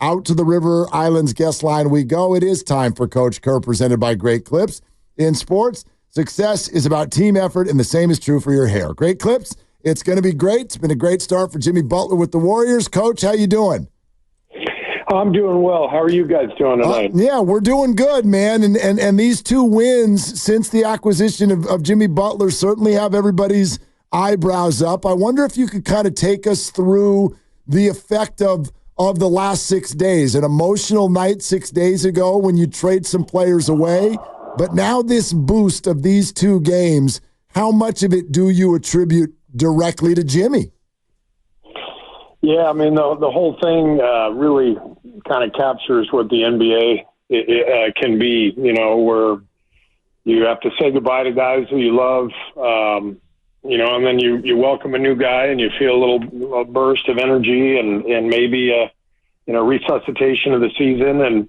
Out to the River Islands guest line we go. It is time for Coach Kerr, presented by Great Clips. In sports, success is about team effort, and the same is true for your hair. Great Clips, it's going to be great. It's been a great start for Jimmy Butler with the Warriors. Coach, how you doing? I'm doing well. How are you guys doing tonight? Yeah, we're doing good, man. And these 2 wins since the acquisition of Jimmy Butler certainly have everybody's eyebrows up. I wonder if you could kind of take us through the effect of the last 6 days. An emotional night 6 days ago when you trade some players away, but now this boost of these 2 games, how much of it do you attribute directly to Jimmy? Yeah, I mean, the whole thing really kind of captures what the NBA can be, where you have to say goodbye to guys who you love, and then you welcome a new guy and you feel a little burst of energy and maybe a resuscitation of the season. And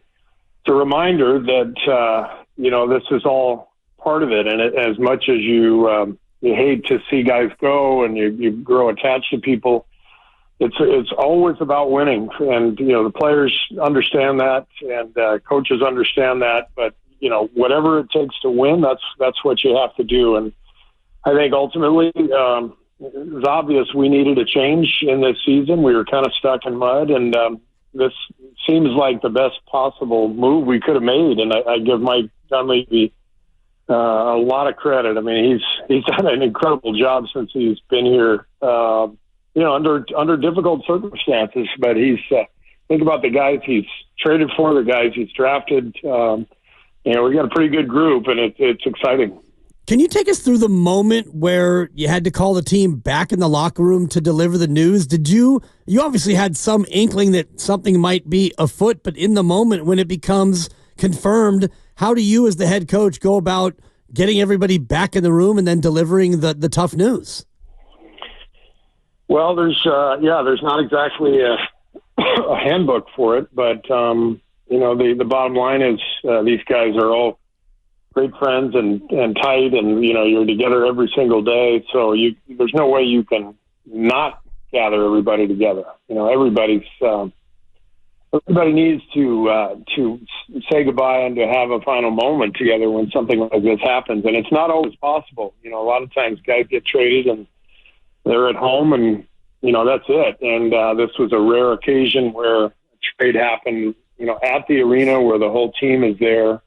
it's a reminder that, this is all part of it. And as much as you hate to see guys go and you grow attached to people, it's always about winning. And, the players understand that and coaches understand that. But, whatever it takes to win, that's what you have to do. And I think ultimately it's obvious we needed a change in this season. We were kind of stuck in mud, and this seems like the best possible move we could have made. And I give Mike Dunleavy a lot of credit. I mean, he's done an incredible job since he's been here, under difficult circumstances. But think about the guys he's traded for, the guys he's drafted. We got a pretty good group, and it's exciting. Can you take us through the moment where you had to call the team back in the locker room to deliver the news? You obviously had some inkling that something might be afoot, but in the moment when it becomes confirmed, how do you as the head coach go about getting everybody back in the room and then delivering the tough news? Well, there's not exactly a handbook for it, but the bottom line is these guys are all great friends and tight, and you're together every single day. So there's no way you can not gather everybody together. Everybody needs to say goodbye and to have a final moment together when something like this happens, and it's not always possible. A lot of times guys get traded and they're at home, and that's it. And this was a rare occasion where a trade happened, at the arena where the whole team is there.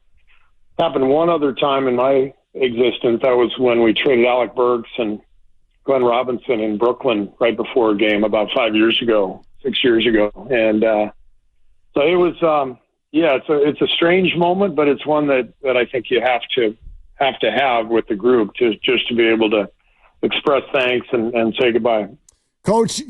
Happened one other time in my existence. That was when we traded Alec Burks and Glenn Robinson in Brooklyn right before a game about 6 years ago. And so it was, it's a strange moment, but it's one that I think you have to have with the group just to be able to express thanks and say goodbye. Coach,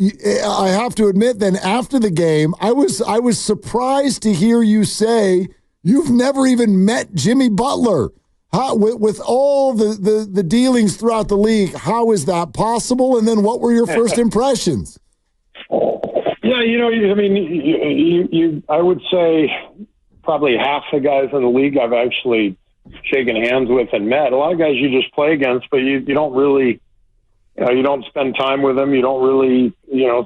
I have to admit then after the game, I was surprised to hear you say you've never even met Jimmy Butler. With all the dealings throughout the league, how is that possible? And then what were your first impressions? Yeah, I would say probably half the guys in the league I've actually shaken hands with and met. A lot of guys you just play against, but you don't really, you don't spend time with them. You don't really,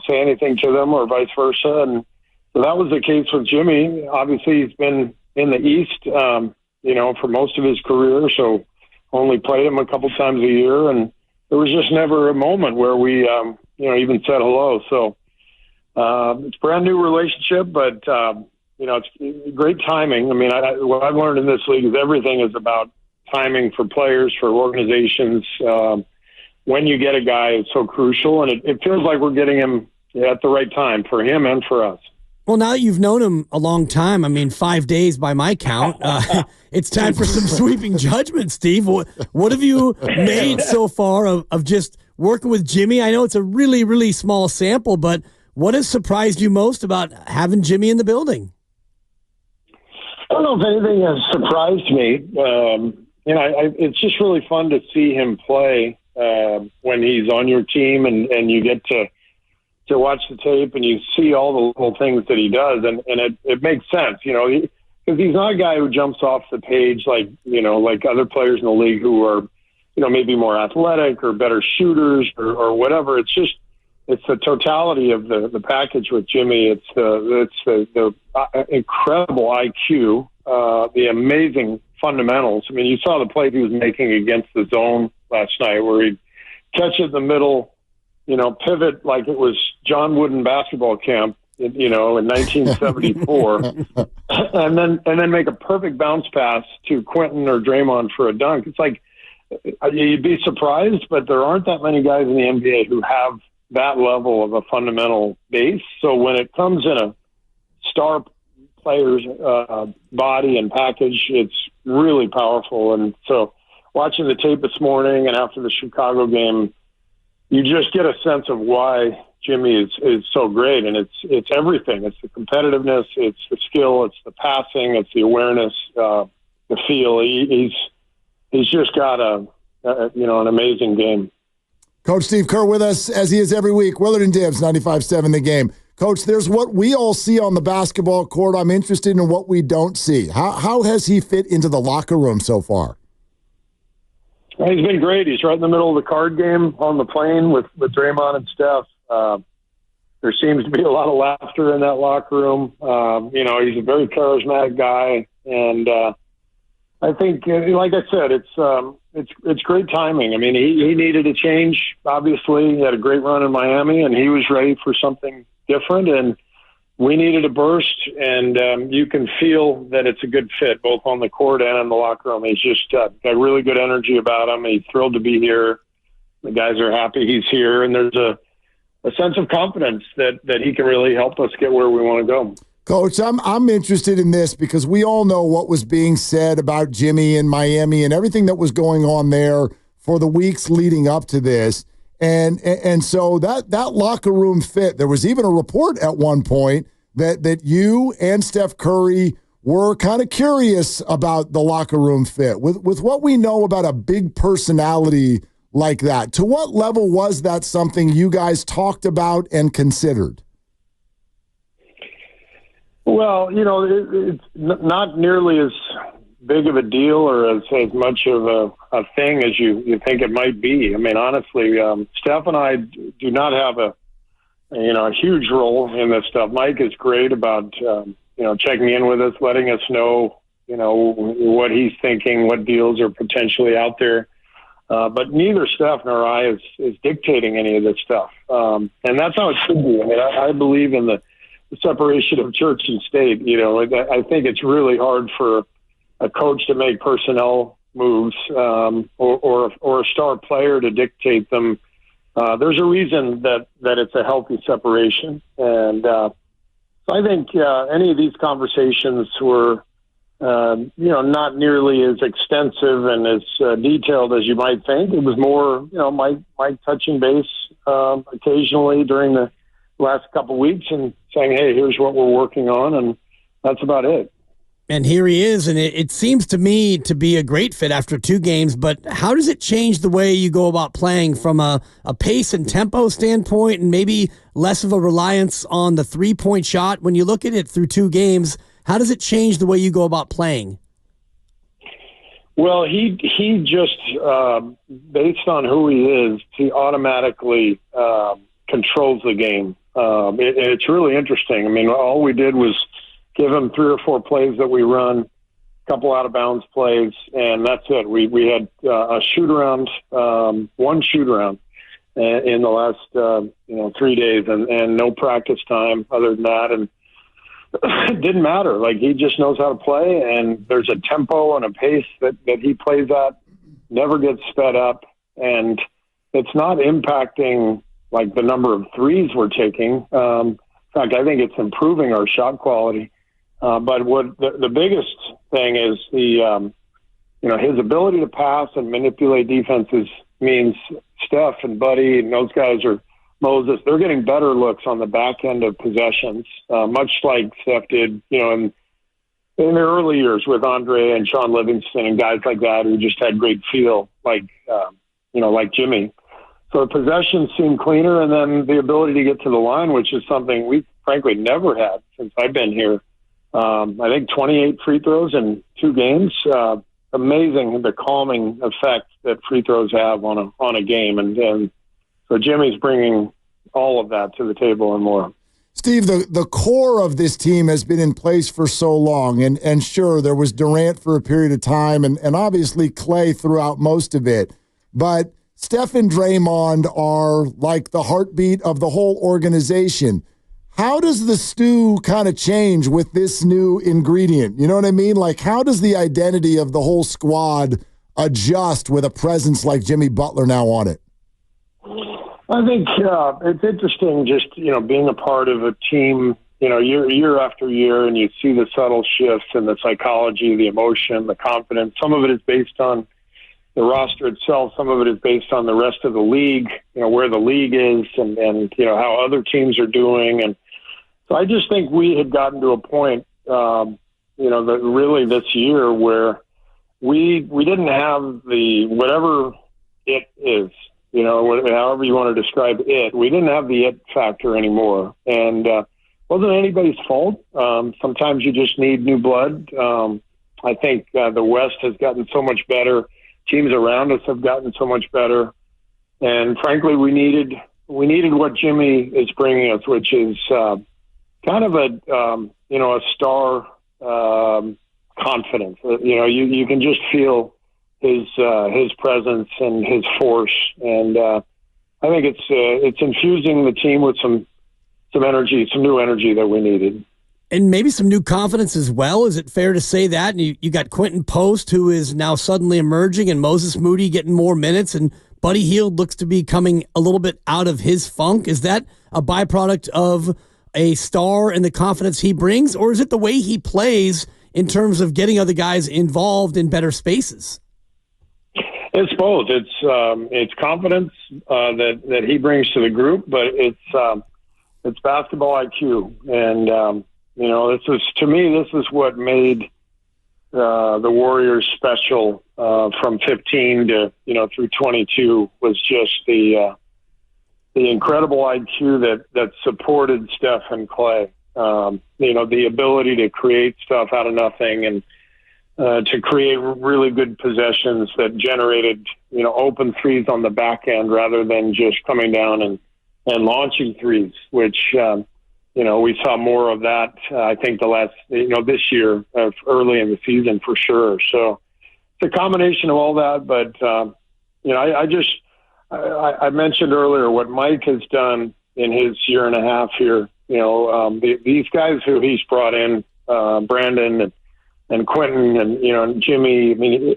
say anything to them or vice versa. And so that was the case with Jimmy. Obviously, he's been in the East, for most of his career, so only played him a couple times a year, and there was just never a moment where we, even said hello. So it's a brand new relationship, but it's great timing. I mean, what I've learned in this league is everything is about timing for players, for organizations. When you get a guy, it's so crucial, and it feels like we're getting him at the right time for him and for us. Well, now that you've known him a long time, 5 days by my count, it's time for some sweeping judgment, Steve. What have you made so far of just working with Jimmy? I know it's a really, really small sample, but what has surprised you most about having Jimmy in the building? I don't know if anything has surprised me. It's just really fun to see him play when he's on your team and you get to watch the tape and you see all the little things that he does. And it makes sense, because he's not a guy who jumps off the page like other players in the league who are, maybe more athletic or better shooters or whatever. It's just it's the totality of the package with Jimmy. It's the incredible IQ, the amazing fundamentals. I mean, you saw the play he was making against the zone last night, where he'd catch it in the middle, pivot like it was John Wooden basketball camp, in 1974, and then make a perfect bounce pass to Quinton or Draymond for a dunk. It's like, you'd be surprised, but there aren't that many guys in the NBA who have that level of a fundamental base. So when it comes in a star player's body and package, it's really powerful. And so watching the tape this morning and after the Chicago game, you just get a sense of why Jimmy is so great. And it's everything. It's the competitiveness, it's the skill, it's the passing, it's the awareness, the feel. He's just got an amazing game. Coach Steve Kerr with us, as he is every week. Willard and Dibs, 95.7 The Game. Coach, there's what we all see on the basketball court. I'm interested in what we don't see. How has he fit into the locker room so far? He's been great. He's right in the middle of the card game on the plane with Draymond and Steph. There seems to be a lot of laughter in that locker room. He's a very charismatic guy, and I think, like I said, it's great timing. I mean, he needed a change. Obviously, he had a great run in Miami, and he was ready for something different. And we needed a burst, and you can feel that it's a good fit both on the court and in the locker room. He's just got really good energy about him. He's thrilled to be here. The guys are happy he's here, and there's a sense of confidence that he can really help us get where we want to go. Coach, I'm interested in this because we all know what was being said about Jimmy in Miami and everything that was going on there for the weeks leading up to this. And so that locker room fit, there was even a report at one point that you and Steph Curry were kind of curious about the locker room fit. With what we know about a big personality like that, to what level was that something you guys talked about and considered? Well, it's not nearly as big of a deal or as much of a thing as you think it might be. I mean, honestly, Steph and I do not have a huge role in this stuff. Mike is great about, checking in with us, letting us know, what he's thinking, what deals are potentially out there. But neither Steph nor I is dictating any of this stuff. And that's how it should be. I mean, I believe in the separation of church and state. I think it's really hard for a coach to make personnel moves or a star player to dictate them. There's a reason that it's a healthy separation. And so I think any of these conversations were, not nearly as extensive and as detailed as you might think. It was more, Mike touching base occasionally during the last couple of weeks and saying, hey, here's what we're working on, and that's about it. And here he is, and it seems to me to be a great fit after 2 games, but how does it change the way you go about playing from a pace and tempo standpoint and maybe less of a reliance on the three-point shot? When you look at it through 2 games, how does it change the way you go about playing? Well, he just, based on who he is, he automatically controls the game. It's really interesting. I mean, all we did was give him 3 or 4 plays that we run, a couple out of bounds plays, and that's it. We had a shoot around, 1 shoot around in the last 3 days, and no practice time other than that. And it didn't matter. Like, he just knows how to play, and there's a tempo and a pace that he plays at, never gets sped up, and it's not impacting like the number of threes we're taking. In fact, I think it's improving our shot quality. But what the biggest thing is his ability to pass and manipulate defenses means Steph and Buddy and those guys are Moses. They're getting better looks on the back end of possessions, much like Steph did, in their early years with Andre and Sean Livingston and guys like that who just had great feel, like Jimmy. So the possessions seem cleaner, and then the ability to get to the line, which is something we frankly never had since I've been here. I think 28 free throws in 2 games. Amazing the calming effect that free throws have on a game, and so Jimmy's bringing all of that to the table and more. Steve, the core of this team has been in place for so long, and sure, there was Durant for a period of time, and obviously Clay throughout most of it, but Steph and Draymond are like the heartbeat of the whole organization. How does the stew kind of change with this new ingredient? You know what I mean? Like, how does the identity of the whole squad adjust with a presence like Jimmy Butler now on it? I think it's interesting just, being a part of a team, year after year, and you see the subtle shifts in the psychology, the emotion, the confidence. Some of it is based on the roster itself. Some of it is based on the rest of the league, where the league is and how other teams are doing. And so I just think we had gotten to a point, that really this year where we didn't have the whatever it is. However you want to describe it, we didn't have the it factor anymore. And wasn't anybody's fault. Sometimes you just need new blood. I think the West has gotten so much better. Teams around us have gotten so much better. And frankly, we needed what Jimmy is bringing us, which is kind of a star confidence. You can just feel his presence and his force, and I think it's infusing the team with some energy, some new energy that we needed, and maybe some new confidence as well. Is it fair to say that? And you got Quinton Post, who is now suddenly emerging, and Moses Moody getting more minutes, and Buddy Hield looks to be coming a little bit out of his funk. Is that a byproduct of a star and the confidence he brings, or is it the way he plays in terms of getting other guys involved in better spaces? It's both. It's confidence that he brings to the group, but it's basketball IQ, and this is what made the Warriors special from 15 to through 22 was just the incredible IQ that supported Steph and Clay. The ability to create stuff out of nothing and to create really good possessions that generated, open threes on the back end rather than just coming down and launching threes, which, we saw more of that, I think this year, early in the season for sure. So it's a combination of all that. But, I mentioned earlier what Mike has done in his year and a half here. These guys who he's brought in, Brandon and Quinton and Jimmy. I mean,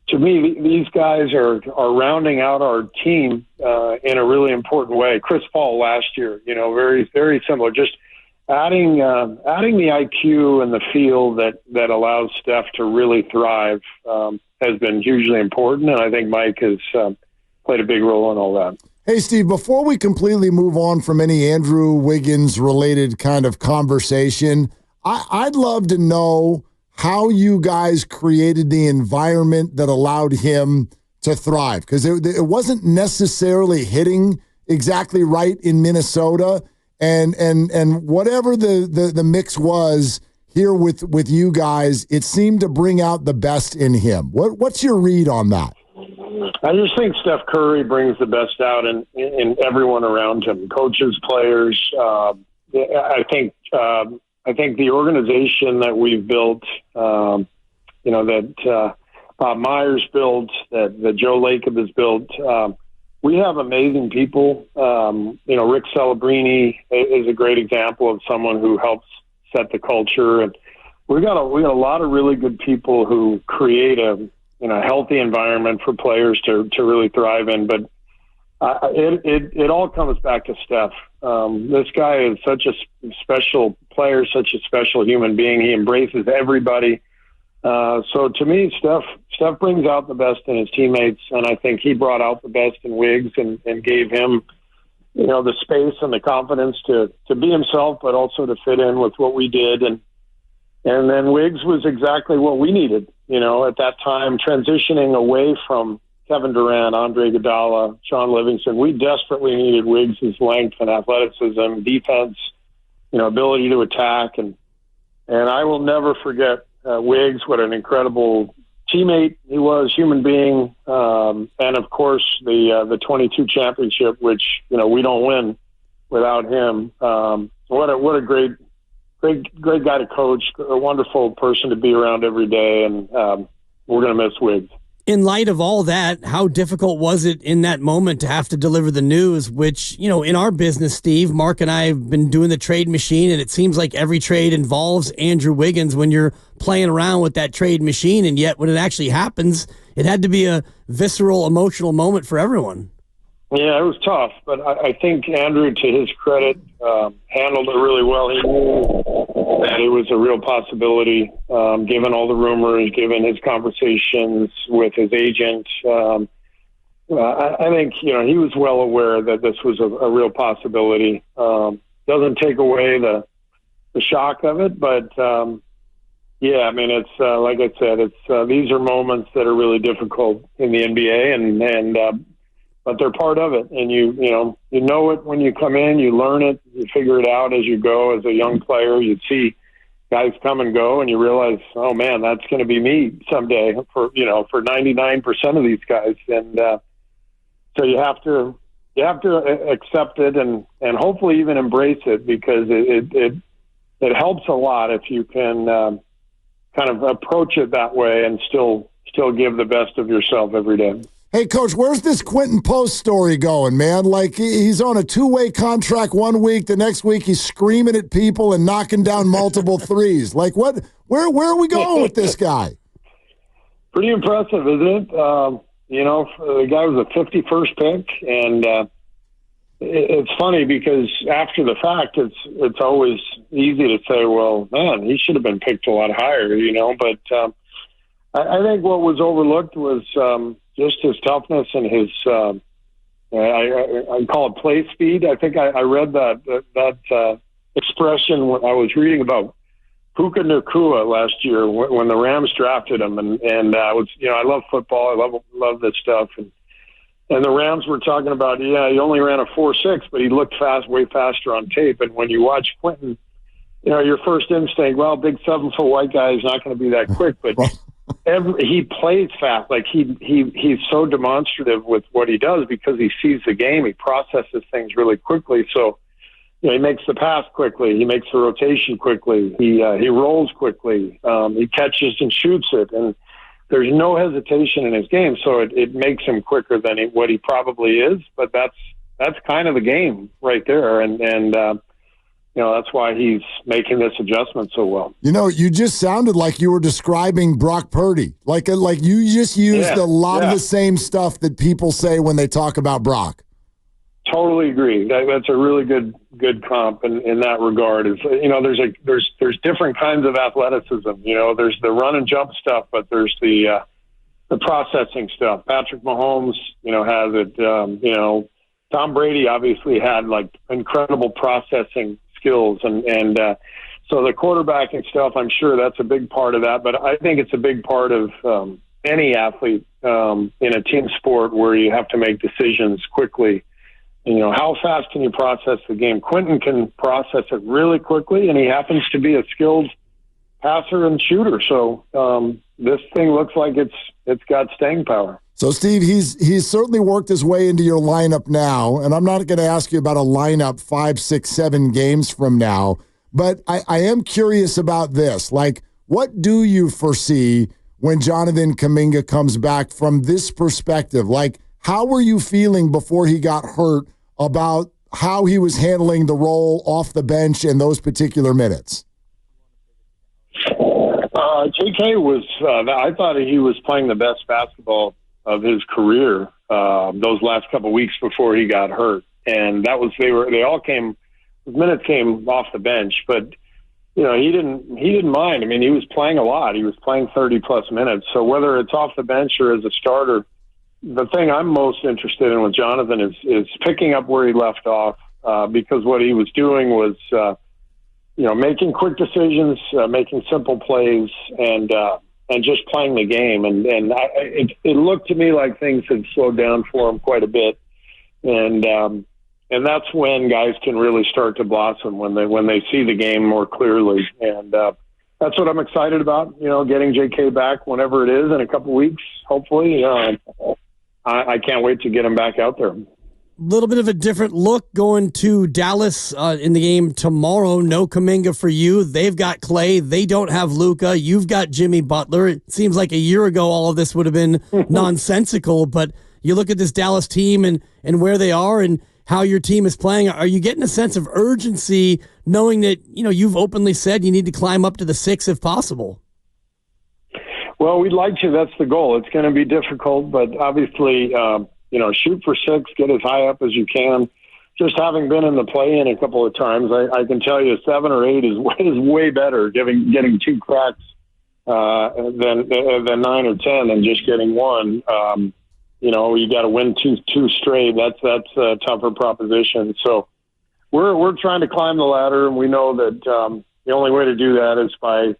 to me, these guys are rounding out our team in a really important way. Chris Paul last year, very, very similar. Just adding the IQ and the feel that allows Steph to really thrive has been hugely important, and I think Mike has played a big role in all that. Hey, Steve, before we completely move on from any Andrew Wiggins-related kind of conversation, I'd love to know how you guys created the environment that allowed him to thrive, because it wasn't necessarily hitting exactly right in Minnesota, and whatever the mix was here with you guys, it seemed to bring out the best in him. What's your read on that? I just think Steph Curry brings the best out in everyone around him, coaches, players. I think the organization that we've built, that Bob Myers built, that Joe Lacob has built, we have amazing people. Rick Celebrini is a great example of someone who helps set the culture, and we got a lot of really good people who create a healthy environment for players to really thrive in. But it all comes back to Steph. This guy is such a special player, such a special human being. He embraces everybody. So to me, Steph brings out the best in his teammates, and I think he brought out the best in Wiggs and gave him, the space and the confidence to be himself, but also to fit in with what we did. And then Wiggs was exactly what we needed, at that time, transitioning away from Kevin Durant, Andre Iguodala, Sean Livingston. We desperately needed Wiggs' length and athleticism, defense, ability to attack. And I will never forget Wiggs, what an incredible teammate he was, human being. And of course the 22 championship, which, we don't win without him. What a great guy to coach, a wonderful person to be around every day, and we're going to miss Wiggs. In light of all that, how difficult was it in that moment to have to deliver the news, which, in our business, Steve, Mark and I have been doing the trade machine, and it seems like every trade involves Andrew Wiggins when you're playing around with that trade machine, and yet when it actually happens, it had to be a visceral, emotional moment for everyone. Yeah, it was tough, but I think Andrew, to his credit, handled it really well. He knew that it was a real possibility, given all the rumors, given his conversations with his agent. I think, he was well aware that this was a real possibility. Doesn't take away the shock of it, but yeah, I mean, it's like I said, these are moments that are really difficult in the NBA, and but they're part of it, and you know it when you come in, you learn it, you figure it out as you go. As a young player, you see guys come and go, and you realize, oh man, that's going to be me someday for 99% of these guys, and so you have to accept it and hopefully even embrace it, because it helps a lot if you can kind of approach it that way and still give the best of yourself every day. Hey, Coach, where's this Quinton Post story going, man? Like, he's on a two-way contract one week. The next week, he's screaming at people and knocking down multiple threes. Like, what? Where are we going with this guy? Pretty impressive, isn't it? The guy was a 51st pick, and it's funny because after the fact, it's always easy to say, well, man, he should have been picked a lot higher, But I think what was overlooked was just his toughness and his, I call it play speed. I think I read that expression when I was reading about Puka Nacua last year when the Rams drafted him, and I was, I love football, I love this stuff, and the Rams were talking about, he only ran a 4.6, but he looked way faster on tape. And when you watch Quinton, your first instinct, well, big 7-foot white guy is not going to be that quick, but he plays fast. Like he's so demonstrative with what he does because he sees the game. He processes things really quickly. So, he makes the pass quickly. He makes the rotation quickly. He rolls quickly. He catches and shoots it. And there's no hesitation in his game. So it makes him quicker than what he probably is. But that's kind of the game right there. And that's why he's making this adjustment so well. You just sounded like you were describing Brock Purdy. Like you just used a lot of the same stuff that people say when they talk about Brock. Totally agree. That's a really good comp in that regard. Is there's different kinds of athleticism. There's the run and jump stuff, but there's the processing stuff. Patrick Mahomes, has it. Tom Brady obviously had like incredible processing skills, and so the quarterbacking stuff, I'm sure that's a big part of that. But I think it's a big part of any athlete in a team sport where you have to make decisions quickly. How fast can you process the game? Quinton can process it really quickly, and he happens to be a skilled passer and shooter. So this thing looks like it's got staying power. So, Steve, he's certainly worked his way into your lineup now, and I'm not going to ask you about a lineup 5, 6, 7 games from now, but I am curious about this. Like, what do you foresee when Jonathan Kuminga comes back from this perspective? Like, how were you feeling before he got hurt about how he was handling the role off the bench in those particular minutes? JK was, I thought he was playing the best basketball of his career those last couple of weeks before he got hurt. And his minutes came off the bench, but he didn't mind. I mean, he was playing a lot. He was playing 30+ minutes. So whether it's off the bench or as a starter, the thing I'm most interested in with Jonathan is picking up where he left off, because what he was doing was, making quick decisions, making simple plays, and just playing the game. And it looked to me like things had slowed down for him quite a bit. And that's when guys can really start to blossom, when they see the game more clearly. And that's what I'm excited about, getting JK back whenever it is in a couple weeks, hopefully. I can't wait to get him back out there. little bit of a different look going to Dallas in the game tomorrow. No Kuminga for you. They've got Clay. They don't have Luka. You've got Jimmy Butler. It seems like a year ago all of this would have been nonsensical, but you look at this Dallas team and where they are and how your team is playing. Are you getting a sense of urgency knowing that, you've openly said you need to climb up to the 6 if possible? Well, we'd like to. That's the goal. It's going to be difficult, but obviously, shoot for 6, get as high up as you can. Just having been in the play-in a couple of times, I can tell you 7 or 8 is way better, getting 2 cracks than 9 or 10 and just getting 1. You got to win two straight. That's a tougher proposition. So we're trying to climb the ladder, and we know that the only way to do that is by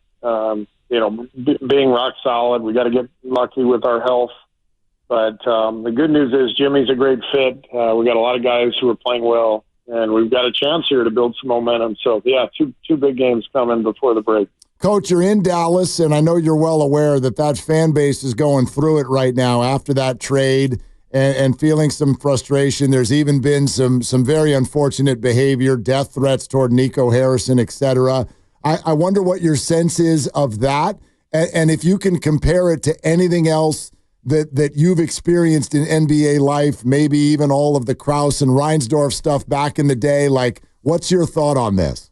being rock solid. We got to get lucky with our health. But the good news is Jimmy's a great fit. We got a lot of guys who are playing well, and we've got a chance here to build some momentum. So, yeah, two big games coming before the break. Coach, you're in Dallas, and I know you're well aware that fan base is going through it right now after that trade and feeling some frustration. There's even been some very unfortunate behavior, death threats toward Nico Harrison, et cetera. I wonder what your sense is of that, and if you can compare it to anything else that you've experienced in NBA life, maybe even all of the Krause and Reinsdorf stuff back in the day. Like, what's your thought on this?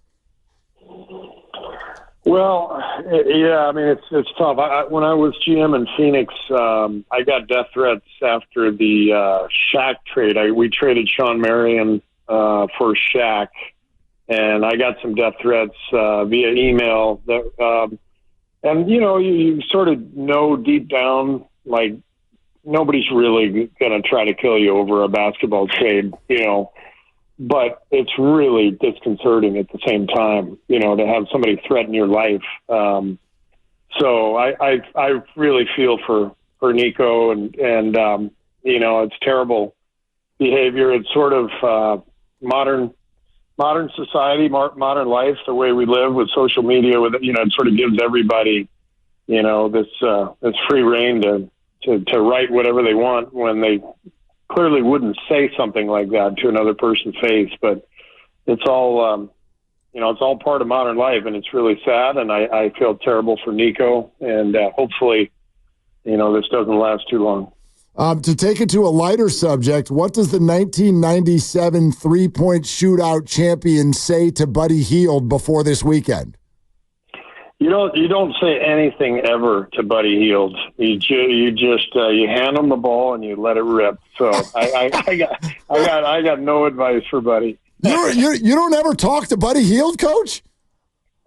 Well, yeah, I mean, it's tough. When I was GM in Phoenix, I got death threats after the Shaq trade. We traded Sean Marion for Shaq, and I got some death threats via email. And, you sort of know deep down, like, nobody's really going to try to kill you over a basketball trade, but it's really disconcerting at the same time, to have somebody threaten your life. So I really feel for Nico and it's terrible behavior. It's sort of modern society, modern life, the way we live with social media, with, it sort of gives everybody, this free reign to write whatever they want when they clearly wouldn't say something like that to another person's face. But it's all, it's all part of modern life, and it's really sad. And I feel terrible for Nico, and hopefully, this doesn't last too long. To take it to a lighter subject, what does the 1997 three-point shootout champion say to Buddy Hield before this weekend? You don't say anything ever to Buddy Hield. You just hand him the ball and you let it rip. So I got no advice for Buddy. You don't ever talk to Buddy Hield, Coach?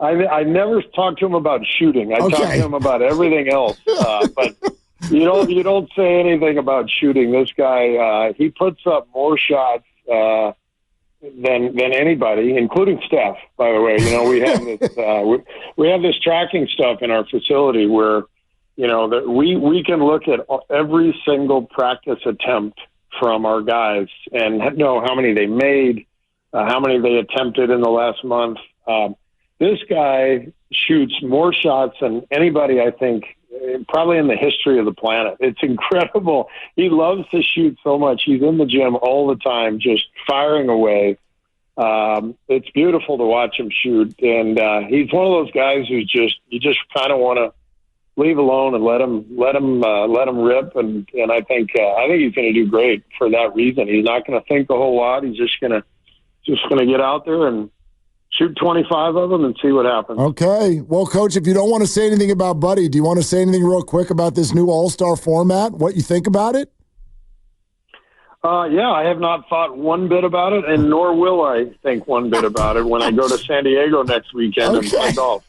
I never talk to him about shooting. I talk to him about everything else. But you don't say anything about shooting. This guy he puts up more shots than anybody, including Steph. By the way, we have this we have this tracking stuff in our facility where that we can look at every single practice attempt from our guys and know how many they made, how many they attempted in the last month. This guy shoots more shots than anybody, I think, probably in the history of the planet. It's incredible. He loves to shoot so much. He's in the gym all the time, just firing away. It's beautiful to watch him shoot. And he's one of those guys who's you just kind of want to leave alone and let him rip. And I think he's going to do great for that reason. He's not going to think a whole lot. He's just going to get out there and shoot 25 of them and see what happens. Okay. Well, Coach, if you don't want to say anything about Buddy, do you want to say anything real quick about this new All-Star format, what you think about it? Yeah, I have not thought one bit about it, and nor will I think one bit about it when I go to San Diego next weekend and play golf.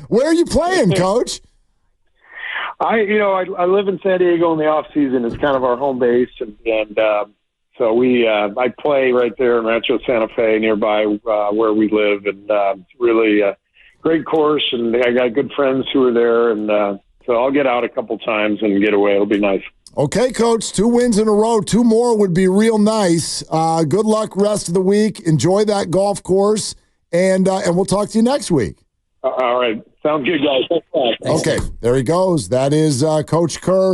Where are you playing, Coach? I live in San Diego in the off season. It's kind of our home base, and so I play right there in Rancho Santa Fe, nearby where we live, and it's really a great course. And I got good friends who are there, and so I'll get out a couple times and get away. It'll be nice. Okay, Coach. 2 wins in a row. 2 more would be real nice. Good luck rest of the week. Enjoy that golf course, and we'll talk to you next week. All right. Sounds good, guys. Thanks. Okay, there he goes. That is Coach Kerr.